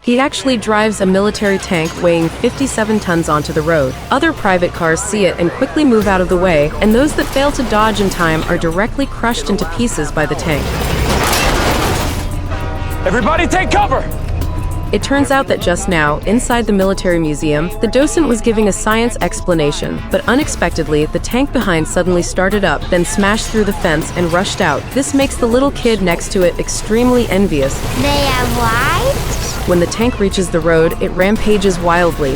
He actually drives a military tank weighing 57 tons onto the road. Other private cars see it and quickly move out of the way, and those that fail to dodge in time are directly crushed into pieces by the tank. Everybody take cover! It turns out that just now, inside the military museum, the docent was giving a science explanation, but unexpectedly, the tank behind suddenly started up, then smashed through the fence and rushed out. This makes the little kid next to it extremely envious. They are white? When the tank reaches the road, it rampages wildly,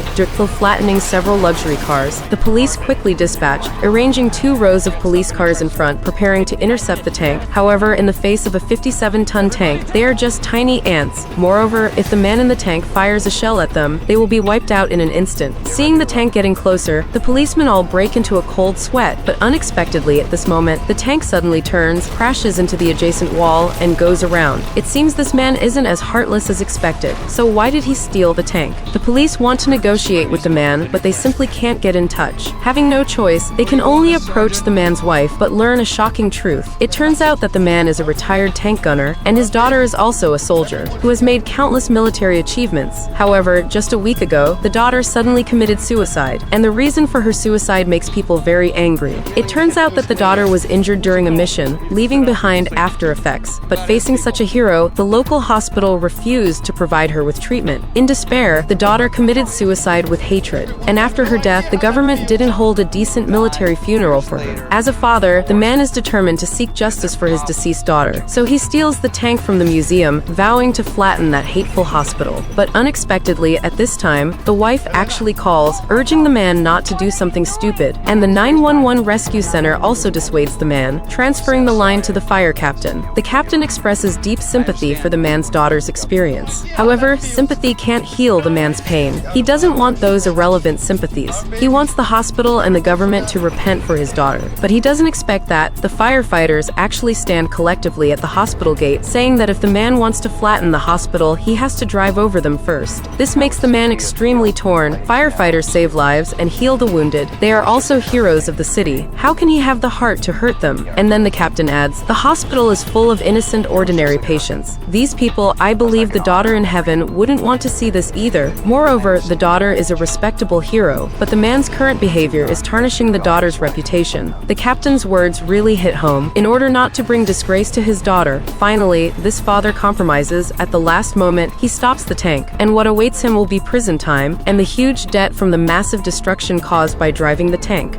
flattening several luxury cars. The police quickly dispatch, arranging 2 rows of police cars in front, preparing to intercept the tank. However, in the face of a 57-ton tank, they are just tiny ants. Moreover, if the man in the tank fires a shell at them, they will be wiped out in an instant. Seeing the tank getting closer, the policemen all break into a cold sweat, but unexpectedly at this moment, the tank suddenly turns, crashes into the adjacent wall, and goes around. It seems this man isn't as heartless as expected. So why did he steal the tank? The police want to negotiate with the man, but they simply can't get in touch. Having no choice, they can only approach the man's wife, but learn a shocking truth. It turns out that the man is a retired tank gunner, and his daughter is also a soldier, who has made countless military achievements. However, just a week ago, the daughter suddenly committed suicide, and the reason for her suicide makes people very angry. It turns out that the daughter was injured during a mission, leaving behind after effects, but facing such a hero, the local hospital refused to provide her with treatment. In despair, the daughter committed suicide with hatred, and after her death, the government didn't hold a decent military funeral for her. As a father, the man is determined to seek justice for his deceased daughter, so he steals the tank from the museum, vowing to flatten that hateful hospital. But unexpectedly, at this time, the wife actually calls, urging the man not to do something stupid, and the 911 rescue center also dissuades the man, transferring the line to the fire captain. The captain expresses deep sympathy for the man's daughter's experience. However, sympathy can't heal the man's pain. He doesn't want those irrelevant sympathies. He wants the hospital and the government to repent for his daughter. But he doesn't expect that. The firefighters actually stand collectively at the hospital gate, saying that if the man wants to flatten the hospital, he has to drive over them first. This makes the man extremely torn. Firefighters save lives and heal the wounded. They are also heroes of the city. How can he have the heart to hurt them? And then the captain adds, the hospital is full of innocent, ordinary patients. These people, I believe the daughter in heaven wouldn't want to see this either. Moreover, the daughter is a respectable hero, but the man's current behavior is tarnishing the daughter's reputation. The captain's words really hit home. In order not to bring disgrace to his daughter, finally, this father compromises. At the last moment, he stops the tank, and what awaits him will be prison time and the huge debt from the massive destruction caused by driving the tank.